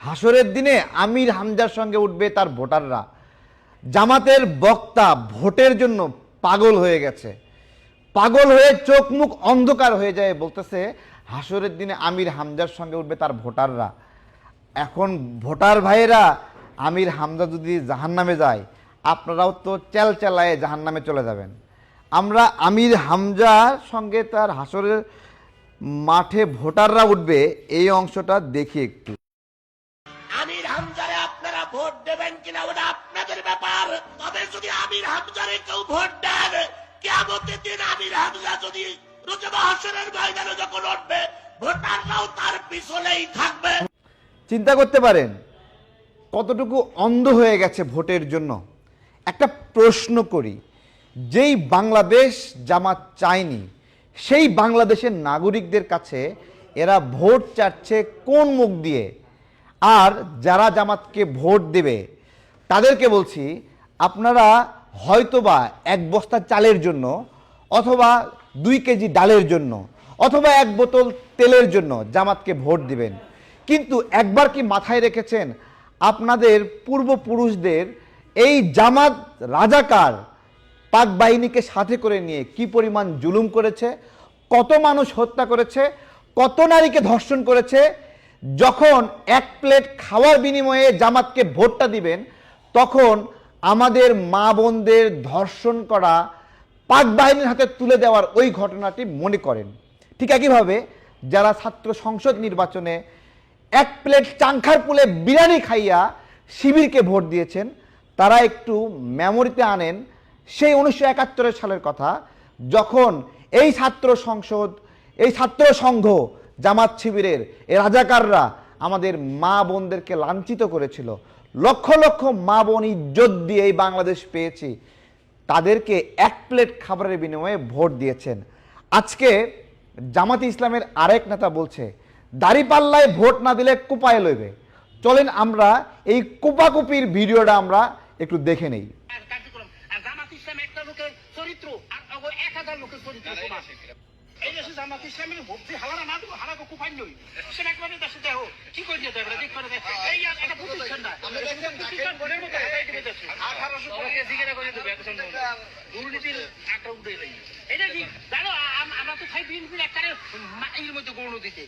হাসরের দিনে আমির হামজার সঙ্গে উঠবে তার ভোটাররা। জামাতের বক্তা ভোটের জন্য পাগল হয়ে গেছে, পাগল হয়ে চোখ মুখ অন্ধকার হয়ে যায়, বলতেছে হাসরের দিনে আমির হামজার সঙ্গে উঠবে তার ভোটাররা। এখন ভোটার ভাইয়েরা, আমির হামজা যদি জাহান্নামে যায়, আপনারাও তো চেলচেলায় জাহান্নামে চলে যাবেন। আমরা আমির হামজার সঙ্গে তার হাসরের মাঠে ভোটাররা উঠবে এই অংশটা দেখি একটু। আমির হামজারে আপনারা ভোট দেবেন কিনা ওটা আপনাদের ব্যাপার। তবে যদি আমির হামজারে কেউ ভোট দেন, কিয়ামতের দিন আমির হামজা যদি রোজা হাসরের ময়দানে যখন উঠবে, ভোটাররাও তার পিছনেই থাকবে। চিন্তা করতে পারেন কতটুকু অন্ধ হয়ে গেছে ভোটের জন্য। একটা প্রশ্ন করি, যেই বাংলাদেশ জামাত চায়নি, সেই বাংলাদেশের নাগরিকদের কাছে এরা ভোট চাচ্ছে কোন মুখ দিয়ে? আর যারা জামাতকে ভোট দেবে তাদেরকে বলছি, আপনারা হয়তোবা এক বস্তা চালের জন্য, অথবা 2 কেজি ডালের জন্য, অথবা 1 বোতল তেলের জন্য জামাতকে ভোট দিবেন। কিন্তু একবার কি মাথায় রেখেছেন আপনাদের পূর্বপুরুষদের এই জামাত রাজাকার পাক বাহিনীকে সাথে করে নিয়ে কি পরিমাণ জুলুম করেছে, কত মানুষ হত্যা করেছে, কত নারীকে ধর্ষণ করেছে? যখন 1 প্লেট খাওয়ার বিনিময়ে জামাতকে ভোটটা দিবেন, তখন আমাদের মা বোনদের ধর্ষণ করা পাক বাহিনীর হাতে তুলে দেওয়ার ওই ঘটনাটি মনে করেন। ঠিক একইভাবে যারা ছাত্র সংসদ নির্বাচনে 1 প্লেট চাংখার পুলে বিরিয়ানি খাইয়া শিবিরকে ভোট দিয়েছেন, তারা একটু মেমোরিতে আনেন সেই 1971 সালের কথা, যখন এই ছাত্র সংসদ, এই ছাত্র সংঘ, জামাত শিবিরের এই রাজাকাররা আমাদের মা বোনদেরকে লাঞ্ছিত করেছিল। লক্ষ লক্ষ মা বোন ইজ্জত দিয়ে এই বাংলাদেশ পেয়েছি, তাদেরকে 1 প্লেট খাবারের বিনিময়ে ভোট দিয়েছেন। আজকে জামাতে ইসলামের আরেক নেতা বলছে দাড়িপাল্লায় ভোট না দিলে কুপায় লইবে। চলেন আমরা এই কুপাকুপির ভিডিওটা আমরা একটু দেখে নেই। জামাত ইসলাম একটা লোকের চরিত্র আর 1000 লোকের চরিত্র সমান। এই দেশে জামাত ইসলামের ভোট দিয়ে হালারা না দিব, হালাকে কুপাই নই। সে একবারে দেশে দেখো কি করে দিয়ে দেখো, দেখ করে এই একটা প্রতিষ্ঠান না, প্রতিষ্ঠান ভোটের মতো হয়ে দিবে দেশে 1800 টাকা জিজ্ঞাসা করে দেবে একটা দুর্নীতির আটা উঠে যাই। এটা কি জানো, আমরা তো খাই বিএনপির একটা এর মধ্যে গৌণ দিতে।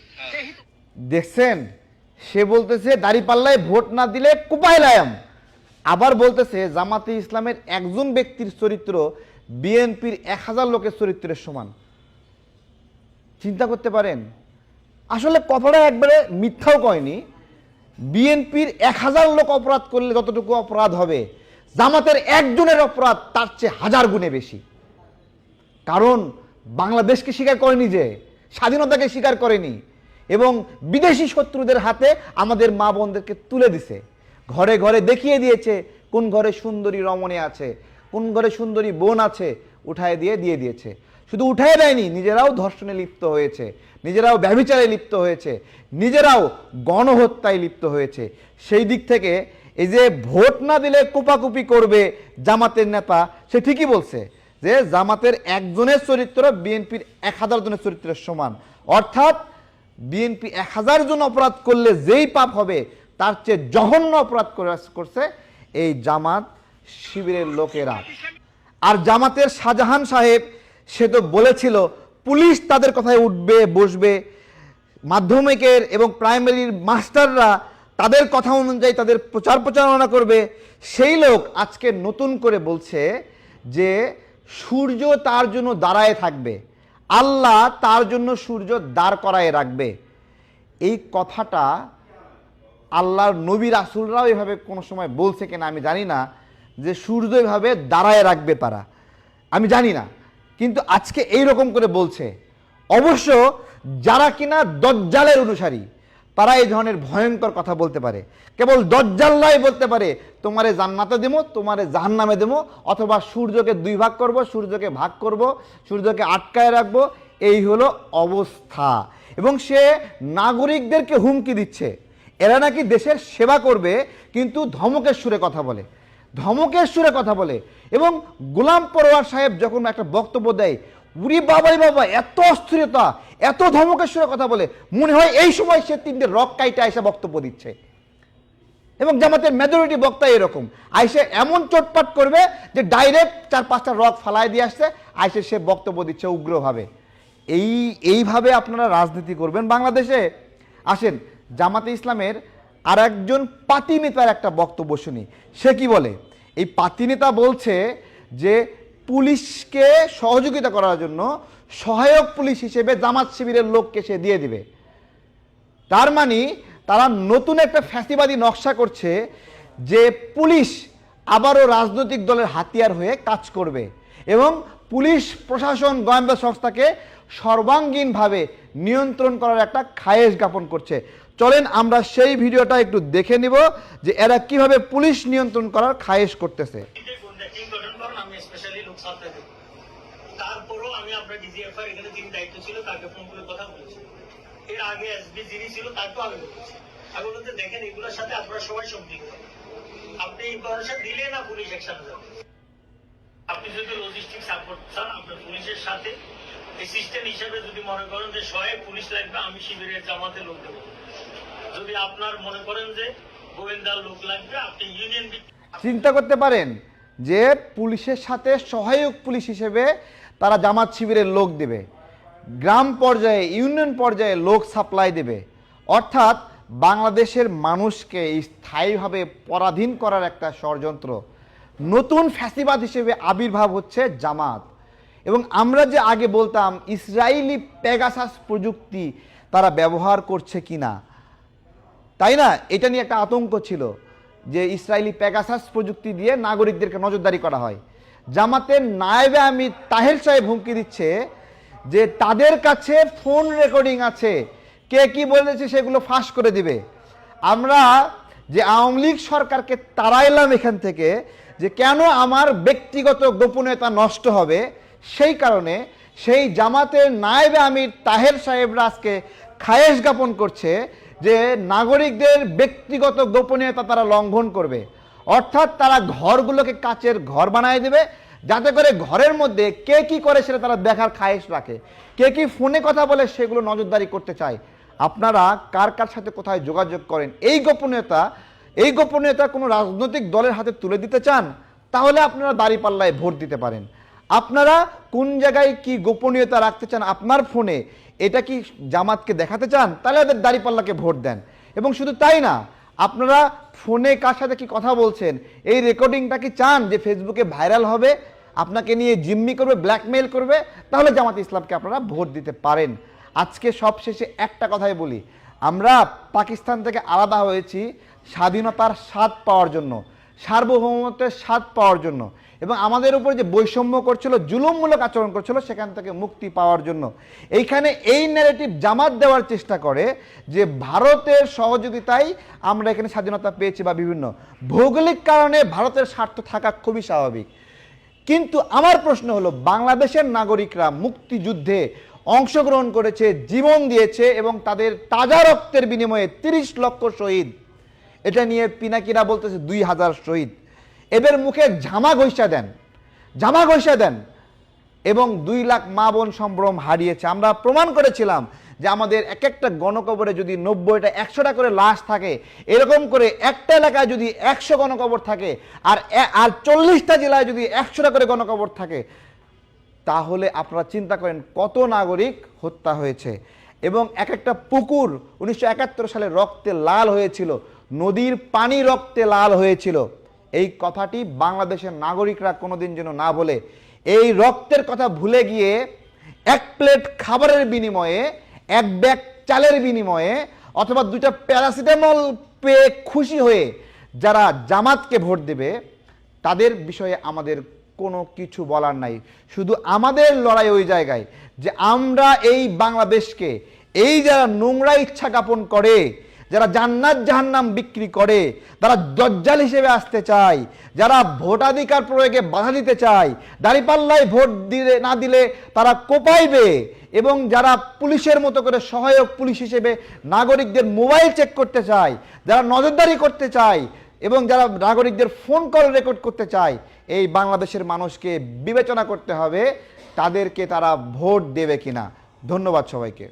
দেখছেন, সে বলতেছে দাড়িপাল্লায় ভোট না দিলে কুপায় লায়াম। আবার বলতেছে জামাতে ইসলামের একজন ব্যক্তির চরিত্র বিএনপির 1000 লোকের চরিত্রের সমান। চিন্তা করতে পারেন, আসলে কথাটা একবারে মিথ্যাও কয়নি। বিএনপির 1000 লোক অপরাধ করলে যতটুকু অপরাধ হবে, জামাতের একজনের অপরাধ তার চেয়ে 1000 গুণে বেশি। কারণ বাংলাদেশকে স্বীকার করেনি, যে স্বাধীনতাকে স্বীকার করেনি, এবং বিদেশি শত্রুদের হাতে আমাদের মা বোনদেরকে তুলে দিছে। ঘরে ঘরে দেখিয়ে দিয়েছে কোন ঘরে সুন্দরী রমণী আছে, কোন ঘরে সুন্দরী বোন আছে, উঠায় দিয়ে দিয়েছে। শুধু উঠায় দেয়নি, নিজেরাও ধর্ষণে লিপ্ত হয়েছে, নিজেরাও ব্যভিচারে লিপ্ত হয়েছে, নিজেরাও গণহত্যায় লিপ্ত হয়েছে। সেই দিক থেকে এই যে ভোট না দিলে কুপাকুপি করবে জামাতের নেতা, সে ঠিকই বলছে যে জামাতের একজনের চরিত্র বিএনপির 1000 জনের চরিত্রের সমান। অর্থাৎ বিএনপি 1000 জন অপরাধ করলে যেই পাপ হবে, তার চেয়ে জঘন্য অপরাধ করছে এই জামাত শিবিরের লোকেরা। আর জামাতের শাহজাহান সাহেব, সে তো বলেছিল পুলিশ তাদের কথায় উঠবে বসবে, মাধ্যমিকের এবং প্রাইমারির মাস্টাররা তাদের কথা অনুযায়ী তাদের প্রচারণা করবে। সেই লোক আজকে নতুন করে বলছে যে সূর্য তার জন্য দাঁড়ায় থাকবে, আল্লাহ তার জন্য সূর্য দাঁড় করায় রাখবে। এই কথাটা আল্লাহর নবী রাসূলরাও এভাবে কোনো সময় বলছে কিনা আমি জানি না, যে সূর্য এভাবে দাঁড়ায় রাখবে তারা, আমি জানি না, কিন্তু আজকে এই রকম করে বলছে। অবশ্য যারা কিনা দজ্জালের অনুসারী, তারা এই ধরনের ভয়ঙ্কর কথা বলতে পারে। কেবল দজ্জাল্লাই বলতে পারে তোমারে জান্নাতে দেবো, তোমারে জাহান্নামে দেবো, অথবা সূর্যকে 2 ভাগ করব, সূর্যকে ভাগ করব, সূর্যকে আটকায় রাখবো। এই হলো অবস্থা। এবং সে নাগরিকদেরকে হুমকি দিচ্ছে, এরা নাকি দেশের সেবা করবে, কিন্তু ধমকের সুরে কথা বলে, ধমকের সুরে কথা বলে। এবং গোলাম পরোয়ার সাহেব যখন একটা বক্তব্য দেয়, উরি বাবাই বাবা, এত অস্থিরতা, এত ধমকের সুরে কথা বলে, মনে হয় এই সময় সে 3টে রক কাইটা এসে বক্তব্য দিচ্ছে। এবং জামাতের মেজরিটি বক্তা এরকম আইসে এমন চোটপাট করবে যে ডাইরেক্ট 4-5টা রক ফালাই দিয়ে আসছে, আইসে সে বক্তব্য দিচ্ছে উগ্রভাবে। এইভাবে আপনারা রাজনীতি করবেন বাংলাদেশে? আসেন জামাতে ইসলামের আর একজন পাতি নেতার একটা বক্তব্য শুনি। সে কি বলে? এই পাতি নেতা বলছে যে পুলিশকে সহযোগিতা করার জন্য সহায়ক পুলিশ হিসেবে জামাত শিবিরের লোককে সে দিয়ে দিবে। তার মানে তারা নতুন একটা ফ্যাসিবাদী নকশা করছে যে পুলিশ আবারও রাজনৈতিক দলের হাতিয়ার হয়ে কাজ করবে এবং পুলিশ প্রশাসন গোয়েন্দা সংস্থাকে সর্বাঙ্গীনভাবে নিয়ন্ত্রণ করার একটা খায়েশ জ্ঞাপন করছে। চলেন আমরা সেই ভিডিওটা একটু দেখে নিব যে এরা কিভাবে পুলিশ নিয়ন্ত্রণ করার খায়েশ করতেছে। তারপরও আমি আপনার ডিজিএফআই এখানে যিনি দায়িত্ব ছিল তাকে ফোন করে কথা বলেছি। এর আগে এসবি যিনি ছিল তাকেও আমি বলেছি। আমি বলতে দেখেন এগুলোর সাথে আপনারা সবাই সম্পৃক্ত। আপনি ইনফরমেশন দিলে না পুলিশ একসাথে যাবে। আপনি যদি লজিস্টিক সাপোর্ট চান আপনার পুলিশের সাথে অ্যাসিস্ট্যান্ট হিসেবে যদি মনে করেন যে সহায়ক পুলিশ লাগবে, আমি শিবিরের জামাতে লোক দেবো। যদি আপনার মনে করেন যে গোয়েন্দার লোক লাগবে, আপনি ইউনিয়ন চিন্তা করতে পারেন যে পুলিশের সাথে সহায়ক পুলিশ হিসেবে তারা জামাত শিবিরের লোক দেবে, গ্রাম পর্যায়ে ইউনিয়ন পর্যায়ে লোক সাপ্লাই দেবে। অর্থাৎ বাংলাদেশের মানুষকে স্থায়ীভাবে পরাধীন করার একটা ষড়যন্ত্র, নতুন ফ্যাসিবাদ হিসেবে আবির্ভাব হচ্ছে জামাত। এবং আমরা যে আগে বলতাম ইসরায়েলি পেগাসাস প্রযুক্তি তারা ব্যবহার করছে কিনা, তাই না? এটা নিয়ে একটা আতঙ্ক ছিল যে ইসরায়েলি পেগাসাস প্রযুক্তি দিয়ে নাগরিকদেরকে নজরদারি করা হয়। জামাতের নায়েবে আমির তাহের সাহেব হুমকি দিচ্ছে যে তাদের কাছে ফোন রেকর্ডিং আছে, কে কি বলেছে সেগুলো ফাঁস করে দিবে। আমরা যে আওয়ামী লীগ সরকারকে তাড়াইলাম এখান থেকে যে কেন আমার ব্যক্তিগত গোপনীয়তা নষ্ট হবে, সেই কারণে সেই জামাতের নায়েবে আমির তাহের সাহেবরা আজকে খায়েশ জ্ঞাপন করছে যে নাগরিকদের ব্যক্তিগত গোপনীয়তা তারা লঙ্ঘন করবে। অর্থাৎ তারা ঘরগুলোকে কাচের ঘর বানিয়ে দেবে যাতে করে ঘরের মধ্যে কে কি করে সেটা তারা দেখার খায়েশ রাখে, কে কি ফোনে কথা বলে সেগুলো নজরদারি করতে চায়। আপনারা কার কার সাথে কোথায় যোগাযোগ করেন, এই গোপনীয়তা কোনো রাজনৈতিক দলের হাতে তুলে দিতে চান, তাহলে আপনারা দাঁড়িপাল্লায় ভোট দিতে পারেন। আপনারা কোন জায়গায় কি গোপনীয়তা রাখতে চান আপনার ফোনে, এটা কি জামাতকে দেখাতে চান, তাহলে ওদের দাঁড়িপাল্লাকে ভোট দেন। এবং শুধু তাই না, আপনারা ফোনে কার সাথে কি কথা বলছেন এই রেকর্ডিংটা কি চান যে ফেসবুকে ভাইরাল হবে, আপনাকে নিয়ে জিম্মি করবে, ব্ল্যাকমেইল করবে, তাহলে জামাত ইসলামকে আপনারা ভোট দিতে পারেন। আজকে সবশেষে একটা কথাই বলি, আমরা পাকিস্তান থেকে আলাদা হয়েছি স্বাধীনতার স্বাদ পাওয়ার জন্য, সার্বভৌমত্বের স্বাদ পাওয়ার জন্য, এবং আমাদের উপর যে বৈষম্য করছিল, জুলুমমূলক আচরণ করছিল, সেখান থেকে মুক্তি পাওয়ার জন্য। এইখানে এই ন্যারেটিভ জামাত দেওয়ার চেষ্টা করে যে ভারতের সহযোগিতায় আমরা এখানে স্বাধীনতা পেয়েছি বা বিভিন্ন ভৌগোলিক কারণে ভারতের স্বার্থ থাকা খুবই স্বাভাবিক। কিন্তু আমার প্রশ্ন হলো, বাংলাদেশের নাগরিকরা মুক্তিযুদ্ধে অংশগ্রহণ করেছে, জীবন দিয়েছে এবং তাদের তাজা রক্তের বিনিময়ে 30 লক্ষ শহীদ, এটা নিয়ে পিনাকিরা বলতেছে 2000 শহীদ। এদের মুখে জামা ঘষা দেন এবং 2 লাখ মা বোন সম্ভ্রম হারিয়েছে। আমরা প্রমাণ করেছিলাম যে আমাদের এক একটা গণকবরে যদি 90টা 100টা করে লাশ থাকে, এরকম করে একটা এলাকায় যদি 100 গণকবর থাকে আর 40টা জেলায় যদি 100টা করে গণকবর থাকে, তাহলে আপনারা চিন্তা করেন কত নাগরিক হত্যা হয়েছে। এবং এক একটা পুকুর 1971 সালে রক্তে লাল হয়েছিল, নদীর পানি রক্তে লাল হয়েছিল। এই কথাটি বাংলাদেশের নাগরিকরা কোনোদিন যেন না বলে, এই রক্তের কথা ভুলে গিয়ে 1 প্লেট খাবারের বিনিময়ে, 1 ব্যাগ চালের বিনিময়ে অথবা 2টা প্যারাসিটামল পেয়ে খুশি হয়ে যারা জামাতকে ভোট দেবে, তাদের বিষয়ে আমাদের কোনো কিছু বলার নাই। শুধু আমাদের লড়াই ওই জায়গায় যে আমরা এই বাংলাদেশকে, এই যারা নোংরা ইচ্ছা জ্ঞাপন করে, যারা জান্নাত জাহান্নাম বিক্রি করে, যারা দজ্জাল হিসেবে আসতে চায়, যারা ভোটাধিকার প্রয়োগে বাধা দিতে চায়, দাঁড়িপাল্লায় ভোট না দিলে তারা কোপাইবে, এবং যারা পুলিশের মতো করে সহায়ক পুলিশ হিসেবে নাগরিকদের মোবাইল চেক করতে চায়, যারা নজরদারি করতে চায় এবং যারা নাগরিকদের ফোন কল রেকর্ড করতে চায়, এই বাংলাদেশের মানুষকে বিবেচনা করতে হবে তাদেরকে তারা ভোট দেবে কিনা। ধন্যবাদ সবাইকে।